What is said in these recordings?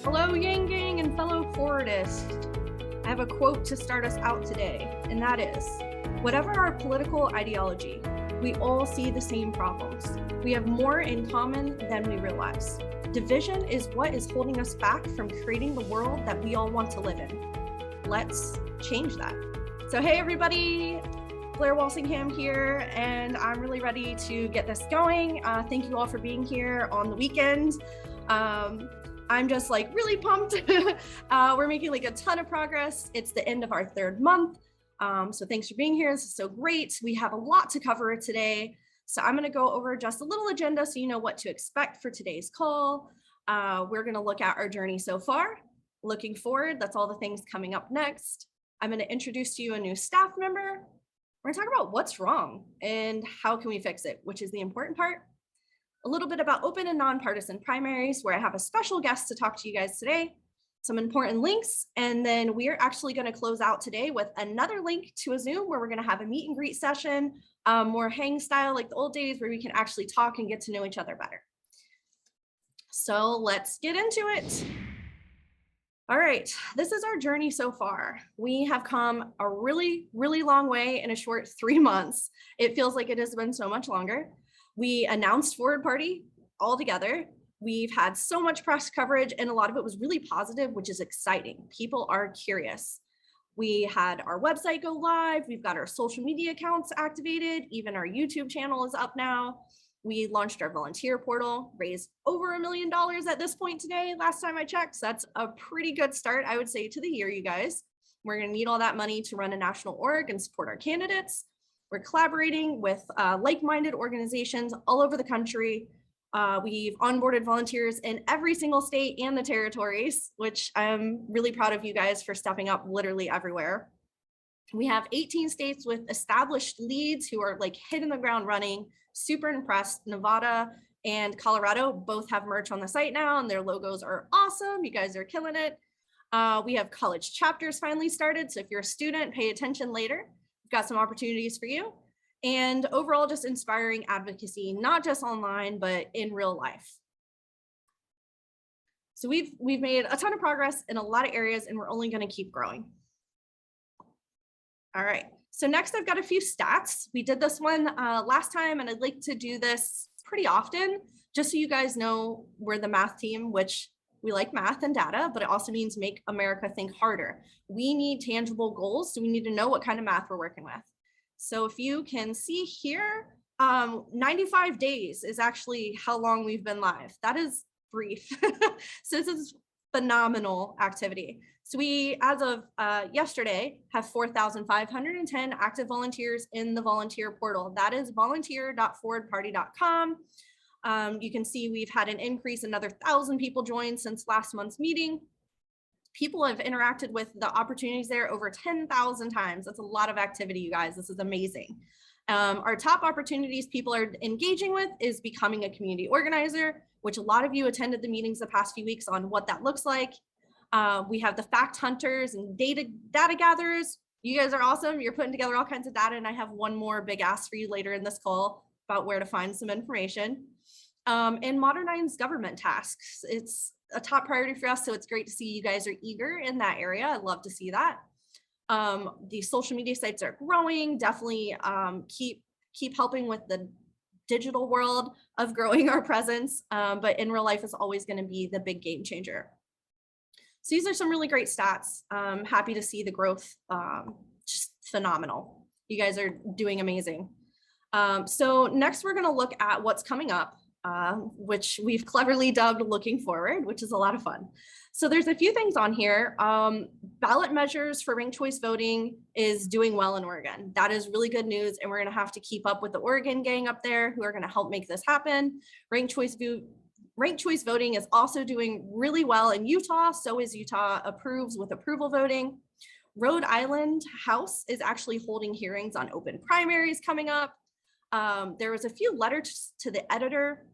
Hello, Yang Gang and fellow Forwardists. I have a quote to start us out today, and that is, whatever our political ideology, we all see the same problems. We have more in common than we realize. Division is what is holding us back from creating the world that we all want to live in. Let's change that. So hey everybody, Blair Walsingham here, and I'm really ready to get this going. Thank you all for being here on the weekend. I'm just like really pumped. We're making like a ton of progress. It's the end of our third month. So thanks for being here. This is so great. We have a lot to cover today. So I'm going to go over just a little agenda so you know what to expect for today's call. We're going to look at our journey so far. Looking forward, that's all the things coming up next. I'm going to introduce to you a new staff member. We're going to talk about what's wrong and how can we fix it, which is the important part. A little bit about open and nonpartisan primaries, where I have a special guest to talk to you guys today, some important links, and then we're actually going to close out today with another link to a Zoom where we're going to have a meet and greet session, more hang style like the old days, where we can actually talk and get to know each other better. So let's get into it. All right, this is our journey so far. We have come a really, really long way in a short 3 months. It feels like it has been so much longer. We announced Forward Party all together. We've had so much press coverage, and a lot of it was really positive, which is exciting. People are curious. We had our website go live. We've got our social media accounts activated. Even our YouTube channel is up now. We launched our volunteer portal, raised over $1 million at this point today, last time I checked. So that's a pretty good start, I would say, to the year, you guys. We're going to need all that money to run a national org and support our candidates. We're collaborating with like-minded organizations all over the country. We've onboarded volunteers in every single state and the territories, which I'm really proud of you guys for stepping up literally everywhere. We have 18 states with established leads who are like hitting the ground running. Super impressed. Nevada and Colorado both have merch on the site now, and their logos are awesome. You guys are killing it. We have college chapters finally started. So if you're a student, pay attention later. We've got some opportunities for you. And overall, just inspiring advocacy, not just online, but in real life. So we've made a ton of progress in a lot of areas, and we're only going to keep growing. All right, so next I've got a few stats. We did this one last time, and I'd like to do this pretty often, just so you guys know we're the math team, which we like math and data, but it also means make America think harder. We need tangible goals, so we need to know what kind of math we're working with. So if you can see here, 95 days is actually how long we've been live. That is brief. So this is phenomenal activity. So we, as of yesterday, have 4,510 active volunteers in the volunteer portal. That is volunteer.forwardparty.com. You can see we've had an increase, another 1,000 people joined since last month's meeting. People have interacted with the opportunities there over 10,000 times. That's a lot of activity, you guys. This is amazing. Our top opportunities people are engaging with is becoming a community organizer, which a lot of you attended the meetings the past few weeks on what that looks like. We have the fact hunters and data gatherers. You guys are awesome. You're putting together all kinds of data, and I have one more big ask for you later in this call about where to find some information. And modernize government tasks. It's a top priority for us, so it's great to see you guys are eager in that area. I love to see that. The social media sites are growing. Definitely keep helping with the digital world of growing our presence, but in real life is always going to be the big game changer. So these are some really great stats. Happy to see the growth, just phenomenal. You guys are doing amazing. So next we're going to look at what's coming up, which we've cleverly dubbed Looking Forward, which is a lot of fun. So there's a few things on here. Ballot measures for ranked choice voting is doing well in Oregon. That is really good news, and we're going to have to keep up with the Oregon gang up there who are going to help make this happen. Ranked choice voting is also doing really well in Utah. So is Utah approves with approval voting. Rhode Island House is actually holding hearings on open primaries coming up. There was a few letters to the editor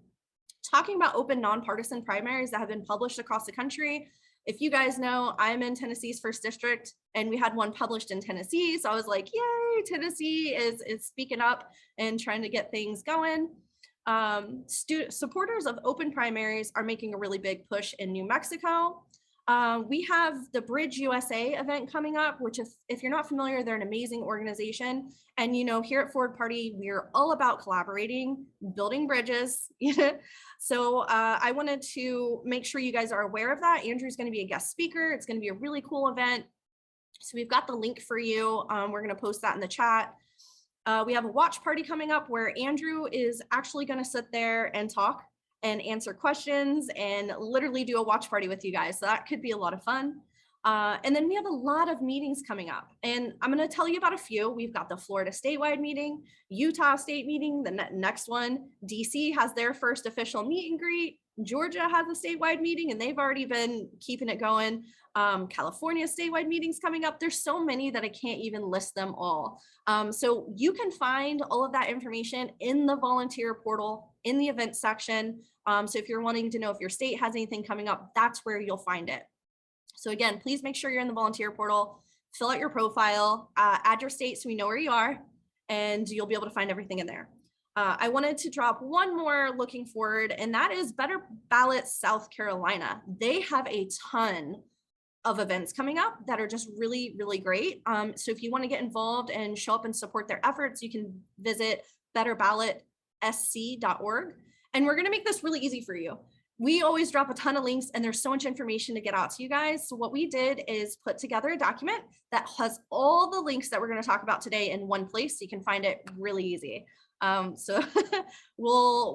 talking about open nonpartisan primaries that have been published across the country. If you guys know, I'm in Tennessee's 1st district, and we had one published in Tennessee. So I was like, yay, Tennessee is speaking up and trying to get things going. Supporters of open primaries are making a really big push in New Mexico. We have the Bridge USA event coming up, which if you're not familiar, they're an amazing organization. And here at Forward Party, we're all about collaborating, building bridges. So I wanted to make sure you guys are aware of that. Andrew's going to be a guest speaker. It's going to be a really cool event. So we've got the link for you. We're going to post that in the chat. We have a watch party coming up where Andrew is actually going to sit there and talk and answer questions and literally do a watch party with you guys. So that could be a lot of fun. And then we have a lot of meetings coming up, and I'm going to tell you about a few. We've got the Florida statewide meeting, Utah state meeting, the next one. DC has their first official meet and greet. Georgia has a statewide meeting, and they've already been keeping it going. California statewide meetings coming up. There's so many that I can't even list them all. So you can find all of that information in the volunteer portal in the event section. So if you're wanting to know if your state has anything coming up, that's where you'll find it. So again, please make sure you're in the volunteer portal, fill out your profile, add your state so we know where you are, and you'll be able to find everything in there. I wanted to drop one more looking forward, and that is Better Ballot South Carolina. They have a ton of events coming up that are just really, really great. So if you want to get involved and show up and support their efforts, you can visit betterballot.sc.org. And we're going to make this really easy for you. We always drop a ton of links, and there's so much information to get out to you guys. So what we did is put together a document that has all the links that we're going to talk about today in one place, so you can find it really easy. So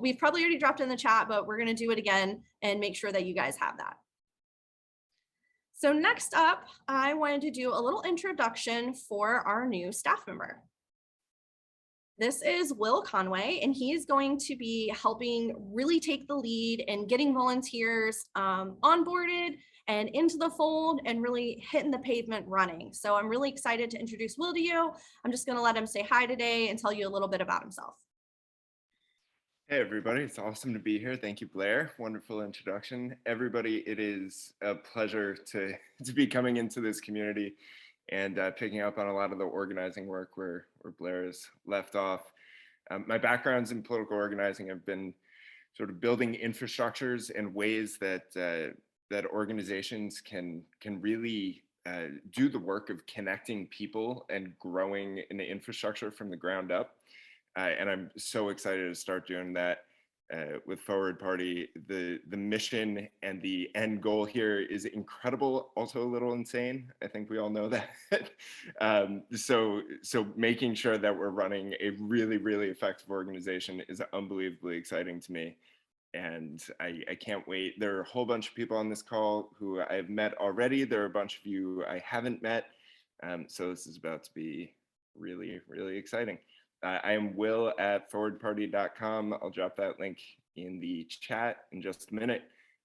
we've probably already dropped it in the chat, but we're going to do it again and make sure that you guys have that. So next up, I wanted to do a little introduction for our new staff member. This is Will Conway, and he's going to be helping really take the lead in getting volunteers onboarded and into the fold and really hitting the pavement running. So I'm really excited to introduce Will to you. I'm just going to let him say hi today and tell you a little bit about himself. Hey everybody, it's awesome to be here. Thank you, Blair. Wonderful introduction. Everybody, it is a pleasure to be coming into this community and picking up on a lot of the organizing work where Blair has left off. My background's in political organizing. I've been sort of building infrastructures and ways that that organizations can really do the work of connecting people and growing an infrastructure from the ground up. And I'm so excited to start doing that with Forward Party. The mission and the end goal here is incredible, also a little insane. I think we all know that. So making sure that we're running a really, really effective organization is unbelievably exciting to me. And I can't wait. There are a whole bunch of people on this call who I've met already. There are a bunch of you I haven't met. So this is about to be really, really exciting. I am Will at forwardparty.com. I'll drop that link in the chat in just a minute.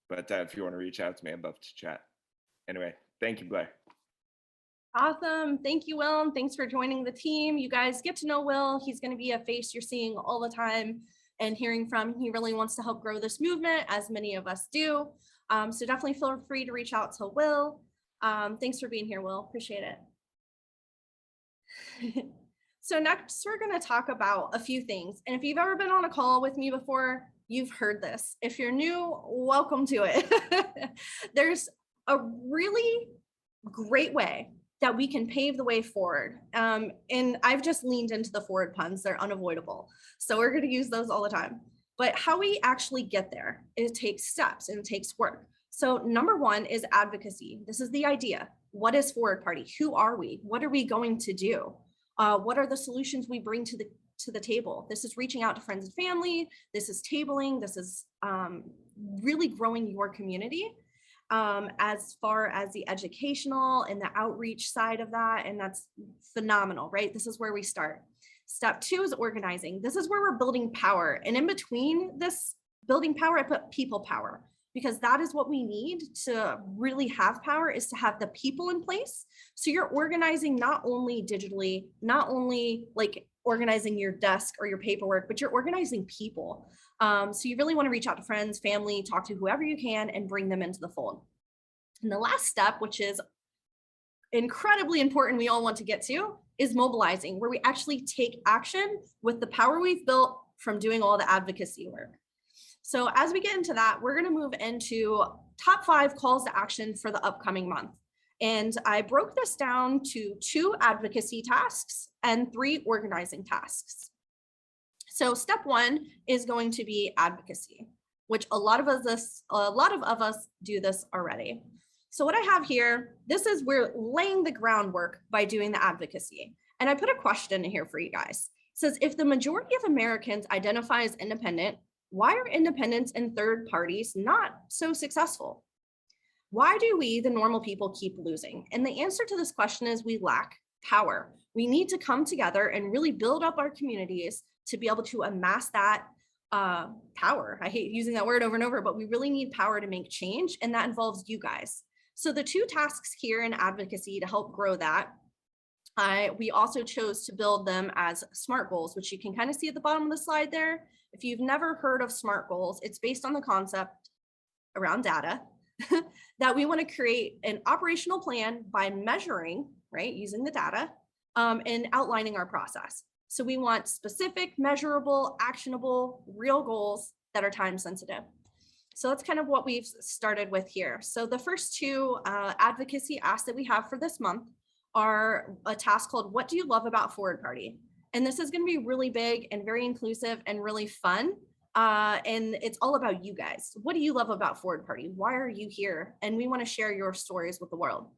But if you want to reach out to me, I'd love to chat. Anyway, thank you, Blair. Awesome. Thank you, Will. And thanks for joining the team. You guys get to know Will. He's going to be a face you're seeing all the time and hearing from. He really wants to help grow this movement, as many of us do. So definitely feel free to reach out to Will. Thanks for being here, Will. Appreciate it. So next, we're going to talk about a few things. And if you've ever been on a call with me before, you've heard this. If you're new, welcome to it. There's a really great way that we can pave the way forward. And I've just leaned into the forward puns. They're unavoidable. So we're going to use those all the time. But how we actually get there, it takes steps and it takes work. So number one is advocacy. This is the idea. What is Forward Party? Who are we? What are we going to do? What are the solutions we bring to the table? This is reaching out to friends and family. This is tabling. This is really growing your community as far as the educational and the outreach side of that. And that's phenomenal, right? This is where we start. Step two is organizing. This is where we're building power. And in between this building power, I put people power, because that is what we need to really have power, is to have the people in place. So you're organizing not only digitally, not only like organizing your desk or your paperwork, but you're organizing people. So you really want to reach out to friends, family, talk to whoever you can and bring them into the fold. And the last step, which is incredibly important, we all want to get to, is mobilizing, where we actually take action with the power we've built from doing all the advocacy work. So as we get into that, we're going to move into top 5 calls to action for the upcoming month. And I broke this down to 2 advocacy tasks and 3 organizing tasks. So step 1 is going to be advocacy, which a lot of us do this already. So what I have here, this is we're laying the groundwork by doing the advocacy. And I put a question in here for you guys. It says, if the majority of Americans identify as independent, why are independents and third parties not so successful? Why do we, the normal people, keep losing? And the answer to this question is we lack power. We need to come together and really build up our communities to be able to amass that power. I hate using that word over and over, but we really need power to make change, and that involves you guys. So the 2 tasks here in advocacy to help grow that, we also chose to build them as SMART goals, which you can kind of see at the bottom of the slide there. If you've never heard of SMART goals, it's based on the concept around data that we want to create an operational plan by measuring, right, using the data, and outlining our process. So we want specific, measurable, actionable, real goals that are time sensitive. So that's kind of what we've started with here. So the first 2 advocacy asks that we have for this month are a task called What Do You Love About Forward Party? And this is going to be really big and very inclusive and really fun. And it's all about you guys. What do you love about Forward Party? Why are you here? And we want to share your stories with the world.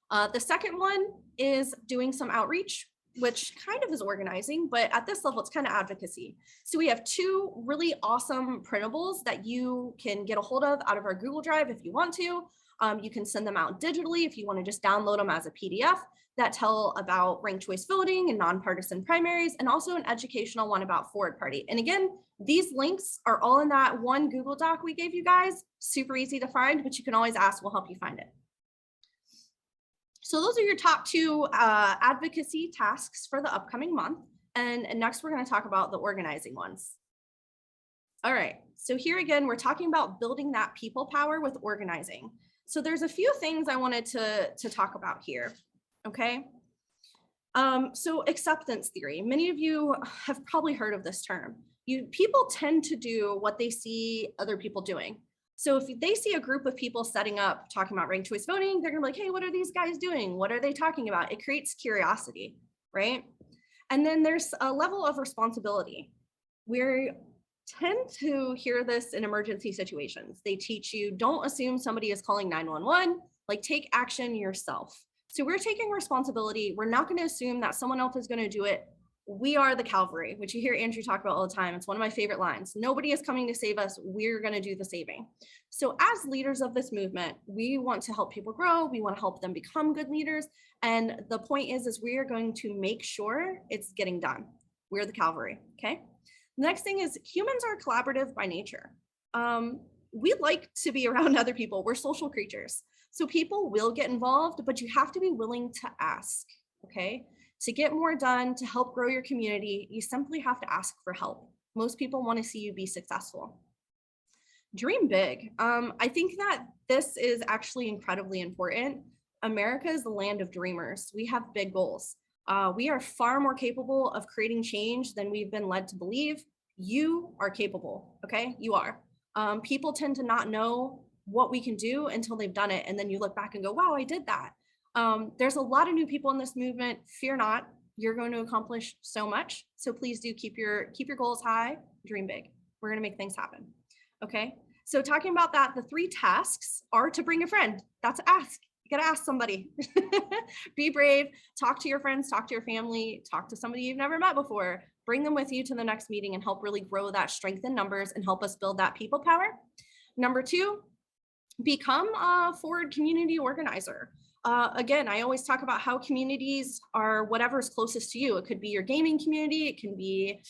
The second one is doing some outreach, which kind of is organizing, but at this level, it's kind of advocacy. So we have 2 really awesome printables that you can get a hold of out of our Google Drive if you want to. You can send them out digitally if you want to just download them as a PDF that tell about ranked choice voting and nonpartisan primaries, and also an educational one about Forward Party. And again, these links are all in that one Google Doc we gave you guys. Super easy to find, but you can always ask, we'll help you find it. So those are your top 2 advocacy tasks for the upcoming month. And next, we're going to talk about the organizing ones. All right, so here again, we're talking about building that people power with organizing. So there's a few things I wanted to talk about here, okay? So acceptance theory. Many of you have probably heard of this term. People tend to do what they see other people doing. So if they see a group of people setting up, talking about ranked choice voting, they're gonna be like, hey, what are these guys doing? What are they talking about? It creates curiosity, right? And then there's a level of responsibility. We tend to hear this in emergency situations. They teach you, don't assume somebody is calling 911, like take action yourself. So we're taking responsibility. We're not gonna assume that someone else is gonna do it. We are the cavalry, which you hear Andrew talk about all the time. It's one of my favorite lines. Nobody is coming to save us. We're going to do the saving. So as leaders of this movement, we want to help people grow. We want to help them become good leaders. And the point is we are going to make sure it's getting done. We're the cavalry, okay? The next thing is humans are collaborative by nature. We like to be around other people. We're social creatures. So people will get involved, but you have to be willing to ask, okay? To get more done, to help grow your community, you simply have to ask for help. Most people want to see you be successful. Dream big. I think that this is actually incredibly important. America is the land of dreamers. We have big goals. We are far more capable of creating change than we've been led to believe. You are capable, okay? You are. People tend to not know what we can do until they've done it. And then you look back and go, wow, I did that. There's a lot of new people in this movement. Fear not, you're going to accomplish so much. So please do keep your goals high, dream big. We're going to make things happen. Okay. So talking about that, the 3 tasks are to bring a friend. That's ask. You got to ask somebody. Be brave, talk to your friends, talk to your family, talk to somebody you've never met before, bring them with you to the next meeting and help really grow that strength in numbers and help us build that people power. Number 2, become a forward community organizer. Again, I always talk about how communities are whatever's closest to you. It could be your gaming community, it can be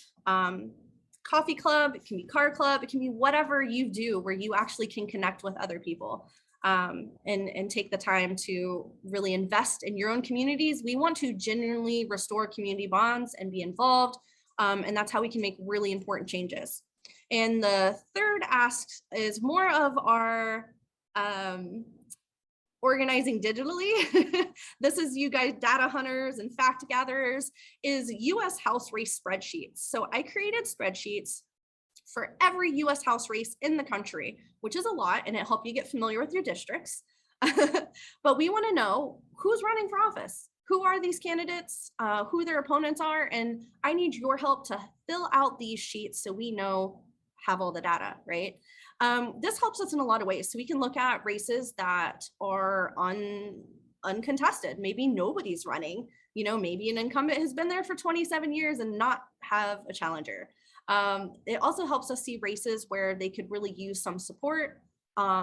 coffee club, it can be car club, it can be whatever you do where you actually can connect with other people and take the time to really invest in your own communities. We want to genuinely restore community bonds and be involved. And that's how we can make really important changes. And the third ask is more of our organizing digitally. This is you guys, data hunters and fact gatherers, is US House race spreadsheets. So I created spreadsheets for every US House race in the country, which is a lot, and it helps you get familiar with your districts. But we want to know who's running for office, who are these candidates, who their opponents are, and I need your help to fill out these sheets so we have all the data, right? This helps us in a lot of ways. So we can look at races that are uncontested. Maybe nobody's running, maybe an incumbent has been there for 27 years and not have a challenger. It also helps us see races where they could really use some support.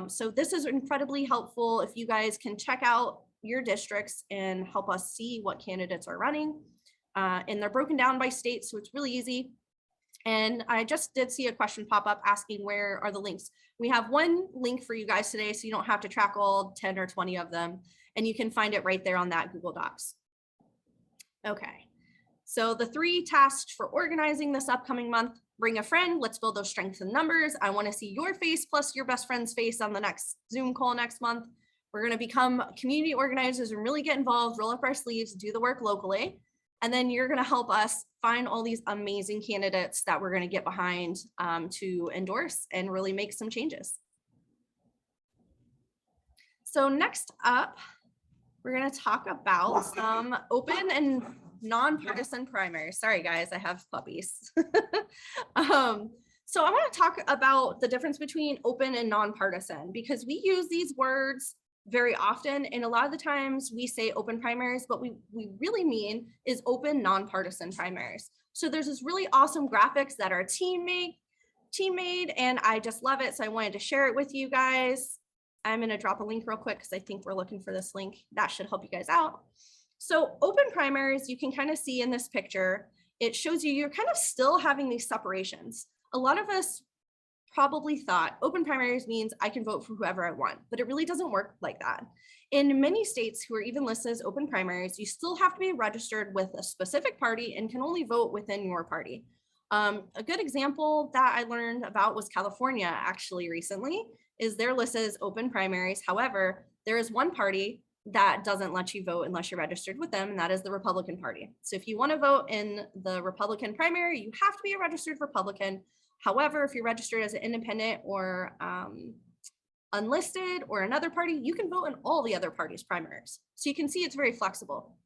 So this is incredibly helpful if you guys can check out your districts and help us see what candidates are running. And they're broken down by state, so it's really easy. And I just did see a question pop up asking where are the links. We have one link for you guys today, so you don't have to track all 10 or 20 of them, and you can find it right there on that Google Docs. Okay, so the 3 tasks for organizing this upcoming month: bring a friend, let's build those strengths in numbers. I want to see your face plus your best friend's face on the next Zoom call next month. We're going to become community organizers and really get involved, roll up our sleeves, do the work locally. And then you're going to help us find all these amazing candidates that we're going to get behind to endorse and really make some changes. So next up, we're going to talk about some open and nonpartisan primaries. Sorry, guys, I have puppies. So I want to talk about the difference between open and nonpartisan, because we use these words very often, and a lot of the times we say open primaries, but we really mean is open nonpartisan primaries. So there's this really awesome graphics that our team made, and I just love it. So I wanted to share it with you guys. I'm going to drop a link real quick because I think we're looking for this link. That should help you guys out. So open primaries, you can kind of see in this picture, it shows you're kind of still having these separations. A lot of us probably thought open primaries means I can vote for whoever I want, but it really doesn't work like that. In many states who are even listed as open primaries, you still have to be registered with a specific party and can only vote within your party. A good example that I learned about was California actually recently, is they're listed as open primaries. However, there is one party that doesn't let you vote unless you're registered with them, and that is the Republican Party. So if you want to vote in the Republican primary, you have to be a registered Republican. However, if you're registered as an independent or unlisted or another party, you can vote in all the other parties' primaries. So you can see it's very flexible.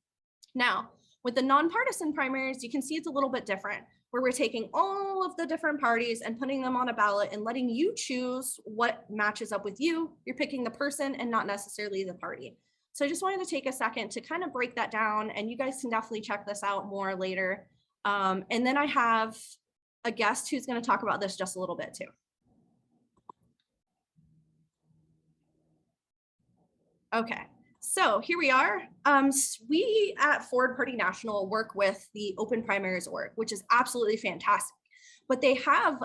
Now, with the nonpartisan primaries, you can see it's a little bit different, where we're taking all of the different parties and putting them on a ballot and letting you choose what matches up with you. You're picking the person and not necessarily the party. So I just wanted to take a second to kind of break that down, and you guys can definitely check this out more later. And then I have a guest who's going to talk about this just a little bit too. Okay, so here we are. We at Forward Party National work with the Open Primaries org, which is absolutely fantastic. But they have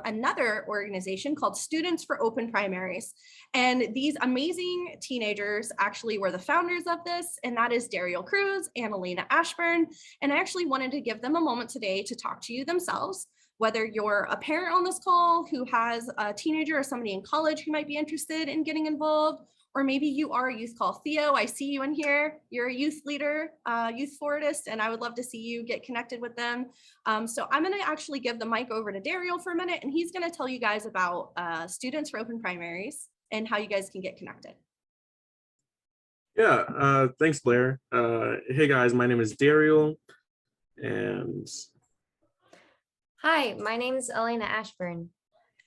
another organization called Students for Open Primaries. And these amazing teenagers actually were the founders of this, and that is Daryl Cruz and Elena Ashburn. And I actually wanted to give them a moment today to talk to you themselves, whether you're a parent on this call who has a teenager or somebody in college who might be interested in getting involved, or maybe you are a youth call. Theo, I see you in here. You're a youth leader, youth forwardist, and I would love to see you get connected with them. So I'm going to actually give the mic over to Daryl for a minute, and he's going to tell you guys about Students for Open Primaries and how you guys can get connected. Yeah, thanks, Blair. Hey guys, my name is Daryl, and hi, my name is Elena Ashburn,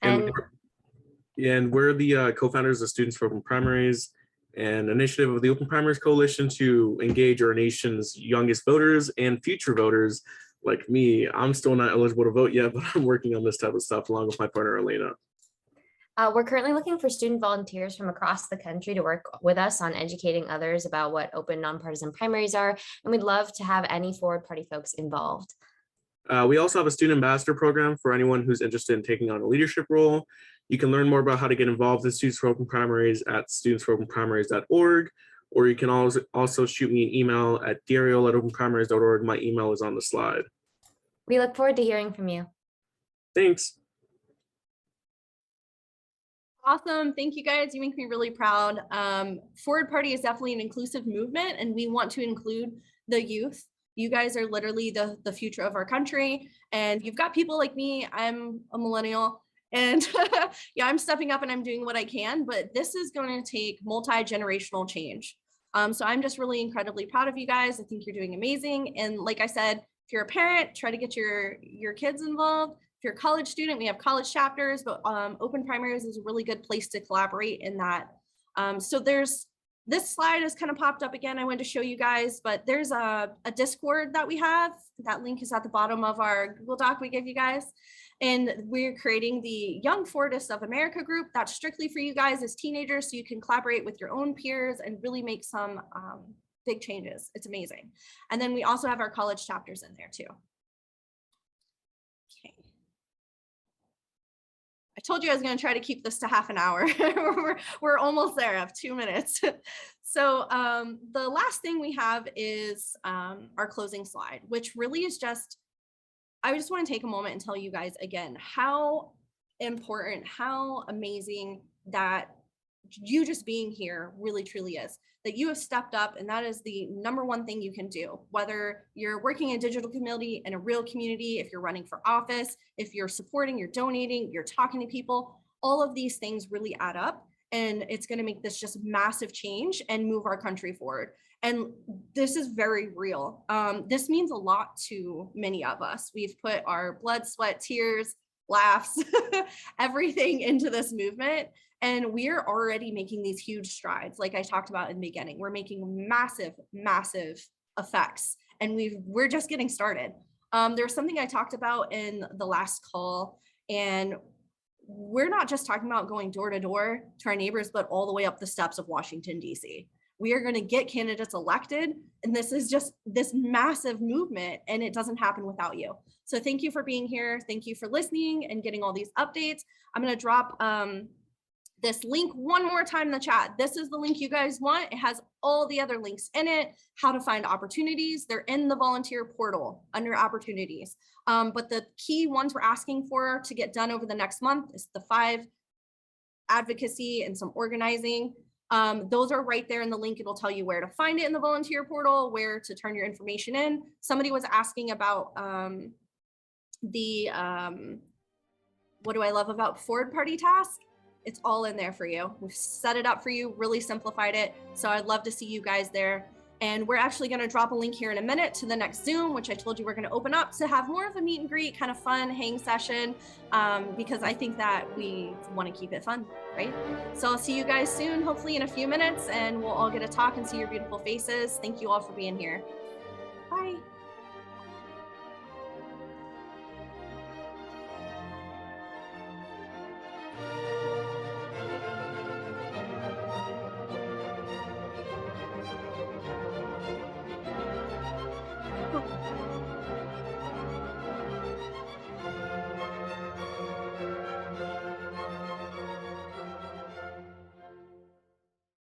and we're the co-founders of Students for Open Primaries, an initiative of the Open Primaries Coalition to engage our nation's youngest voters and future voters like me. I'm still not eligible to vote yet, but I'm working on this type of stuff along with my partner, Elena. we're currently looking for student volunteers from across the country to work with us on educating others about what open nonpartisan primaries are, and we'd love to have any Forward Party folks involved. We also have a student ambassador program for anyone who's interested in taking on a leadership role. You can learn more about how to get involved in Students for Open Primaries at studentsforopenprimaries.org, or you can also shoot me an email at daryl@openprimaries.org. My email is on the slide. We look forward to hearing from you. Thanks. Awesome. Thank you guys. You make me really proud. Forward Party is definitely an inclusive movement, and we want to include the youth. You guys are literally the future of our country. And you've got people like me, I'm a millennial, and yeah, I'm stepping up and I'm doing what I can, but this is going to take multi-generational change. So I'm just really incredibly proud of you guys. I think you're doing amazing. And like I said, if you're a parent, try to get your kids involved. If you're a college student, we have college chapters, but open primaries is a really good place to collaborate in that. So this slide has kind of popped up again. I wanted to show you guys, but there's a Discord that we have. That link is at the bottom of our Google Doc we give you guys. And we're creating the Young Forwardists of America group. That's strictly for you guys as teenagers, so you can collaborate with your own peers and really make some big changes. It's amazing. And then we also have our college chapters in there too. Okay. I told you I was going to try to keep this to half an hour. we're almost there. I have 2 minutes. So the last thing we have is our closing slide, which really is just, I just want to take a moment and tell you guys again how important, how amazing that you just being here really truly is, that you have stepped up, and that is the #1 thing you can do, whether you're working in a digital community, in a real community, if you're running for office, if you're supporting, you're donating, you're talking to people. All of these things really add up, and it's going to make this just massive change and move our country forward. And this is very real. This means a lot to many of us. We've put our blood, sweat, tears, laughs, everything into this movement. And we're already making these huge strides. Like I talked about in the beginning, we're making massive, massive effects, and we're just getting started. There's something I talked about in the last call, and we're not just talking about going door to door to our neighbors, but all the way up the steps of Washington, D.C. We are going to get candidates elected, and this is just this massive movement, and it doesn't happen without you. So thank you for being here. Thank you for listening and getting all these updates. I'm going to drop this link one more time in the chat. This is the link you guys want. It has all the other links in it, how to find opportunities. They're in the volunteer portal under opportunities. But the key ones we're asking for to get done over the next month is the 5 advocacy and some organizing. Those are right there in the link. It'll tell you where to find it in the volunteer portal, where to turn your information in. Somebody was asking about what do I love about Forward Party task? It's all in there for you. We've set it up for you, really simplified it. So I'd love to see you guys there. And we're actually going to drop a link here in a minute to the next Zoom, which I told you we're going to open up to have more of a meet and greet, kind of fun hang session, because I think that we want to keep it fun, right? So I'll see you guys soon, hopefully in a few minutes, and we'll all get a talk and see your beautiful faces. Thank you all for being here. Bye.